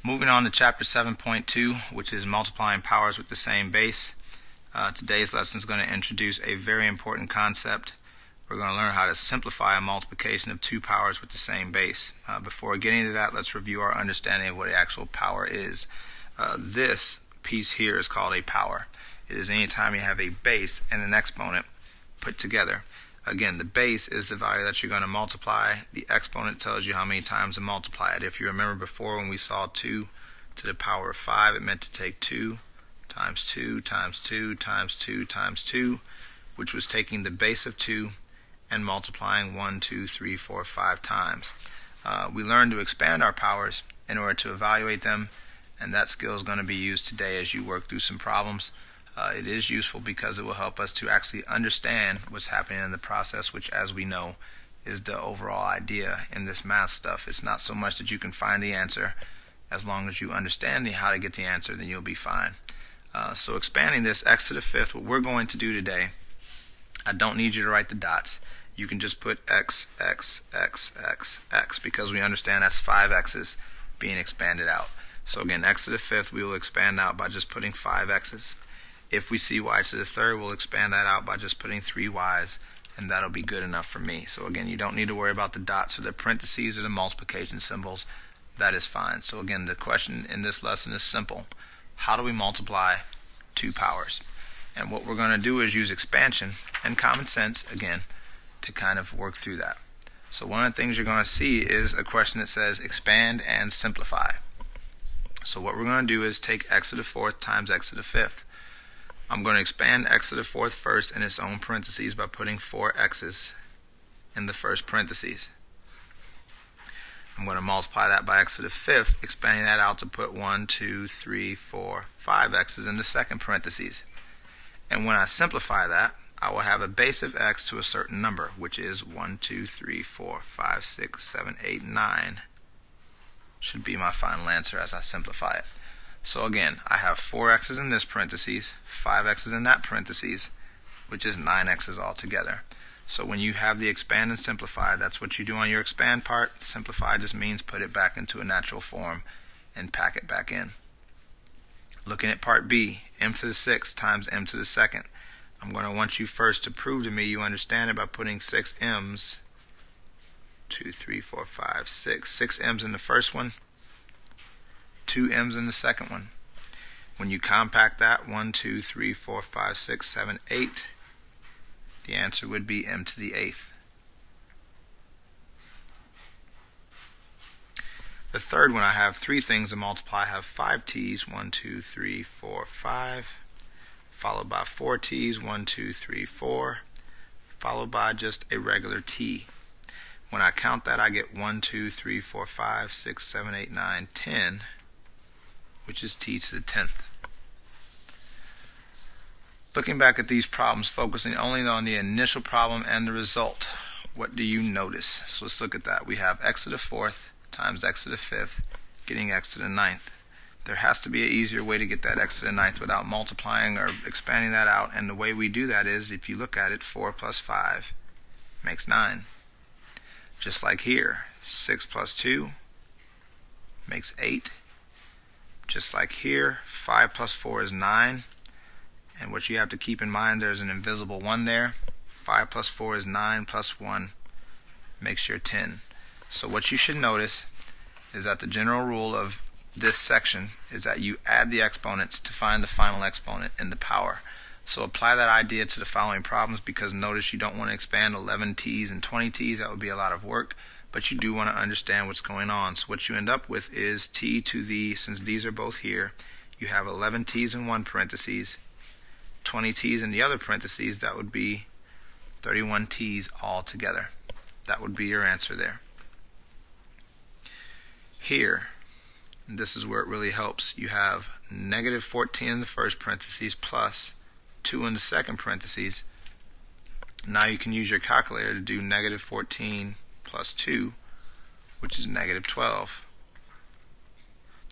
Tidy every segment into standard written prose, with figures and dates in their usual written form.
Moving on to chapter 7.2, which is multiplying powers with the same base. Today's lesson is going to introduce a very important concept. We're going to learn how to simplify a multiplication of two powers with the same base. Before getting to that, let's review our understanding of what the actual power is. This piece here is called a power. It is any time you have a base and an exponent put together. Again, the base is the value that you're going to multiply. The exponent tells you how many times to multiply it. If you remember before when we saw 2 to the power of 5, it meant to take 2 times 2 times 2 times 2 times 2, which was taking the base of 2 and multiplying 1, 2, 3, 4, 5 times. We learned to expand our powers in order to evaluate them, and that skill is going to be used today as you work through some problems. It is useful because it will help us to actually understand what's happening in the process, which, as we know, is the overall idea in this math stuff. It's not so much that you can find the answer. As long as you understand how to get the answer, then you'll be fine. So expanding this x to the fifth, what we're going to do today, I don't need you to write the dots. You can just put x, x, x, x, x, because we understand that's 5 x's being expanded out. So again, x to the fifth we will expand out by just putting 5 x's. If we see y to the third, we'll expand that out by just putting 3 y's, and that'll be good enough for me. So again, you don't need to worry about the dots or the parentheses or the multiplication symbols. That is fine. So again, the question in this lesson is simple. How do we multiply two powers? And what we're going to do is use expansion and common sense, again, to kind of work through that. So one of the things you're going to see is a question that says expand and simplify. So what we're going to do is take x to the fourth times x to the fifth. I'm going to expand x to the fourth first in its own parentheses by putting 4 x's in the first parentheses. I'm going to multiply that by x to the fifth, expanding that out to put 1, 2, 3, 4, 5 x's in the second parentheses. And when I simplify that, I will have a base of x to a certain number, which is 1, 2, 3, 4, 5, 6, 7, 8, 9. Should be my final answer as I simplify it. So again, I have 4 x's in this parentheses, 5 x's in that parentheses, which is 9 x's altogether. So when you have the expand and simplify, that's what you do on your expand part. Simplify just means put it back into a natural form and pack it back in. Looking at part B, m to the sixth times m to the second. I'm going to want you first to prove to me you understand it by putting 6 m's, 2, 3, 4, 5, 6. 6 m's in the first one, 2 m's in the second one. When you compact that, 1, 2, 3, 4, 5, 6, 7, 8, the answer would be m to the eighth. The third one, I have 3 things to multiply. I have 5 t's, 1, 2, 3, 4, 5, followed by 4 t's, 1, 2, 3, 4, followed by just a regular t. When I count that, I get 1, 2, 3, 4, 5, 6, 7, 8, 9, 10, which is t to the 10th. Looking back at these problems, focusing only on the initial problem and the result, what do you notice? So let's look at that. We have x to the fourth times x to the fifth, getting x to the ninth. There has to be an easier way to get that x to the ninth without multiplying or expanding that out, and the way we do that is, if you look at it, 4 plus 5 makes 9. Just like here, 6 plus 2 makes 8. Just like here, 5 plus 4 is 9. And what you have to keep in mind, there's an invisible 1 there. 5 plus 4 is 9, plus 1 makes your 10. So what you should notice is that the general rule of this section is that you add the exponents to find the final exponent in the power. So apply that idea to the following problems, because notice you don't want to expand 11 t's and 20 t's. That would be a lot of work. But you do want to understand what's going on. So what you end up with is t to the, since these are both here, you have 11 t's in one parentheses, 20 t's in the other parentheses. That would be 31 t's altogether. That would be your answer there. Here, and this is where it really helps, you have negative 14 in the first parentheses plus 2 in the second parentheses. Now you can use your calculator to do negative 14 plus 2, which is negative 12.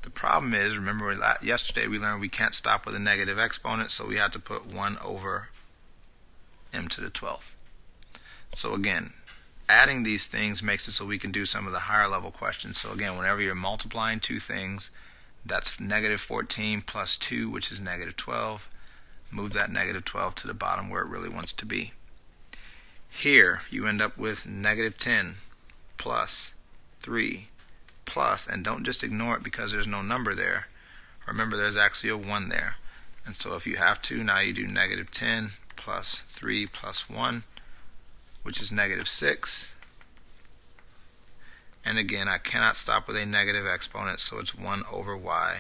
The problem is, remember yesterday we learned we can't stop with a negative exponent, so we have to put 1 over m to the 12th. So again, adding these things makes it so we can do some of the higher level questions. So again, whenever you're multiplying two things, That's negative 14 plus 2, which is negative 12. Move that negative 12 to the bottom where it really wants to be. Here you end up with negative 10 plus 3 plus, and don't just ignore it because there's no number there. Remember, there's actually a 1 there. And so if you have to, now you do negative 10 plus 3 plus 1, which is negative 6. And again, I cannot stop with a negative exponent, so it's 1 over y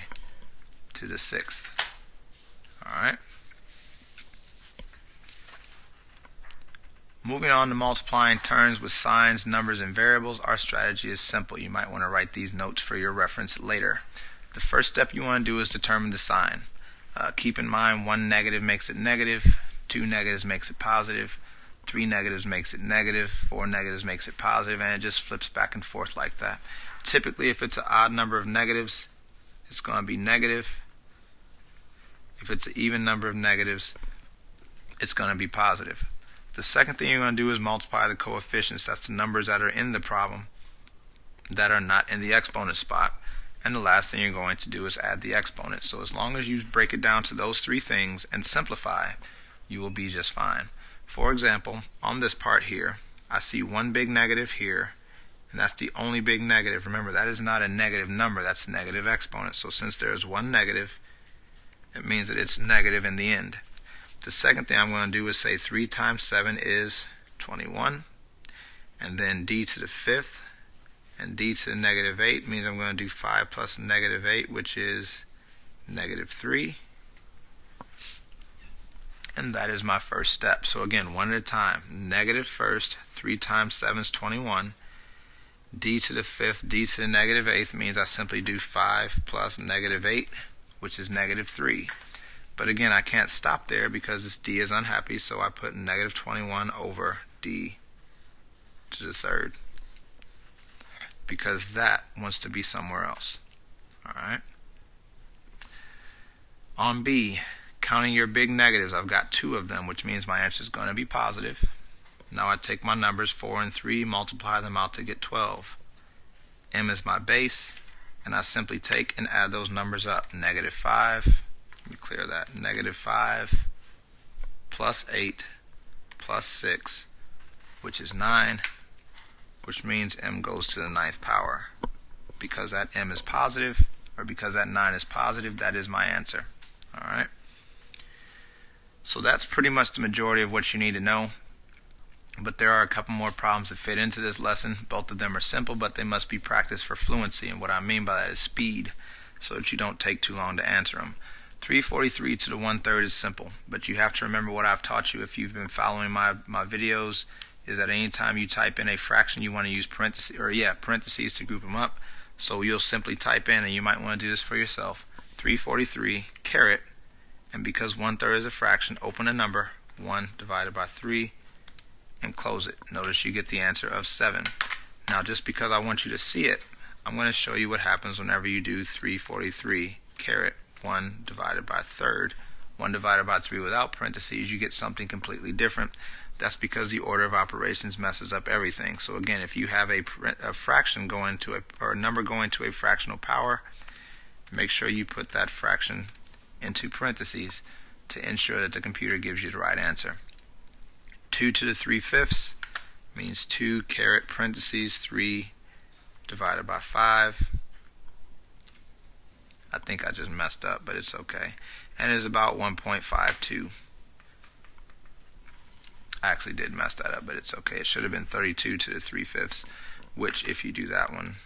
to the 6th. Alright? Moving on to multiplying terms with signs, numbers, and variables, our strategy is simple. You might want to write these notes for your reference later. The first step you want to do is determine the sign. Keep in mind, 1 negative makes it negative, 2 negatives makes it positive, 3 negatives makes it negative, 4 negatives makes it positive, and it just flips back and forth like that. Typically, if it's an odd number of negatives, it's going to be negative. If it's an even number of negatives, it's going to be positive. The second thing you're going to do is multiply the coefficients. That's the numbers that are in the problem that are not in the exponent spot. And the last thing you're going to do is add the exponent. So as long as you break it down to those three things and simplify, you will be just fine. For example, on this part here, I see one big negative here, and that's the only big negative. Remember, that is not a negative number, that's a negative exponent. So since there is one negative, it means that it's negative in the end. The second thing I'm going to do is say 3 times 7 is 21, and then d to the 5th, and d to the negative 8 means I'm going to do 5 plus negative 8, which is negative 3. And that is my first step. So again, one at a time. Negative first, 3 times 7 is 21. D to the 5th, d to the negative 8th means I simply do 5 plus negative 8, which is negative 3. But again, I can't stop there because this d is unhappy, so I put negative 21 over d to the 3rd, because that wants to be somewhere else. Alright. On B, counting your big negatives, I've got 2 of them, which means my answer is going to be positive. Now I take my numbers 4 and 3, multiply them out to get 12. M is my base, and I simply take and add those numbers up. Negative 5, let me clear that, negative 5 plus 8 plus 6, which is 9, which means M goes to the 9th power. Because that M is positive, or because that 9 is positive, that is my answer. Alright? So that's pretty much the majority of what you need to know. But there are a couple more problems that fit into this lesson. Both of them are simple, but they must be practiced for fluency. And what I mean by that is speed, so that you don't take too long to answer them. 343 to the 1/3 is simple, but you have to remember what I've taught you if you've been following my videos, is that any time you type in a fraction, you want to use parentheses to group them up. So you'll simply type in, and you might want to do this for yourself, 343 caret, and because 1/3 is a fraction, open a number, 1 divided by 3, and close it. Notice you get the answer of 7. Now just because I want you to see it, I'm going to show you what happens whenever you do 343 caret 1 divided by 1/3. 1 divided by 3 without parentheses, you get something completely different. That's because the order of operations messes up everything. So again, if you have a fraction going to a number going to a fractional power, make sure you put that fraction into parentheses to ensure that the computer gives you the right answer. 2 to the 3/5 means 2 caret parentheses 3 divided by 5. I think I just messed up, but it's okay. And it's about 1.52. I actually did mess that up, but it's okay. It should have been 32 to the 3/5, which if you do that one,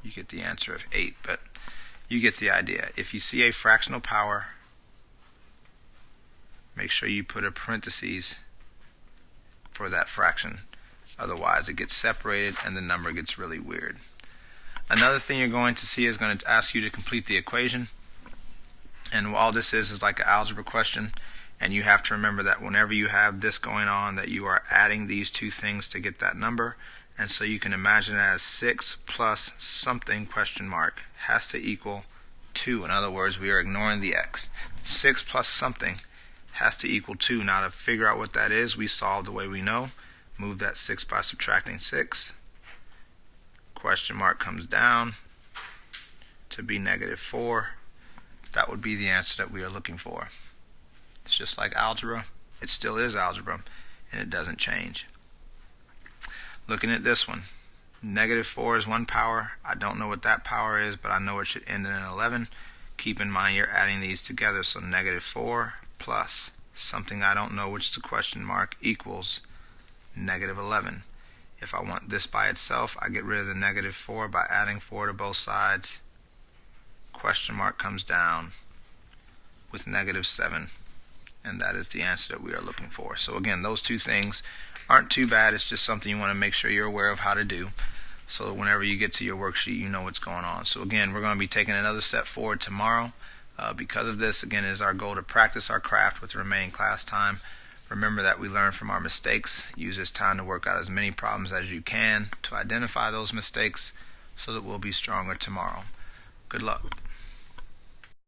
you get the answer of 8, but you get the idea. If you see a fractional power, make sure you put a parentheses for that fraction. Otherwise it gets separated and the number gets really weird. Another thing you're going to see is going to ask you to complete the equation. And all this is like an algebra question, and you have to remember that whenever you have this going on, that you are adding these two things to get that number. And so you can imagine it as 6 plus something question mark has to equal 2. In other words, we are ignoring the x. 6 plus something has to equal 2. Now to figure out what that is, we solve the way we know. Move that 6 by subtracting 6. question mark comes down to be -4. That would be the answer that we are looking for. It's just like algebra. It still is algebra, and it doesn't change. Looking at this one, -4 is one power. I don't know what that power is, but I know it should end in an 11. Keep in mind you're adding these together, so -4 plus something I don't know, which is a question mark, equals -11. If I want this by itself, I get rid of the -4 by adding 4 to both sides. Question mark comes down with -7, and that is the answer that we are looking for. So again, those two things aren't too bad. It's just something you want to make sure you're aware of how to do, so whenever you get to your worksheet, you know what's going on. So again, we're going to be taking another step forward tomorrow. Because of this, again, it is our goal to practice our craft with the remaining class time. Remember that we learn from our mistakes. Use this time to work out as many problems as you can to identify those mistakes so that we'll be stronger tomorrow. Good luck.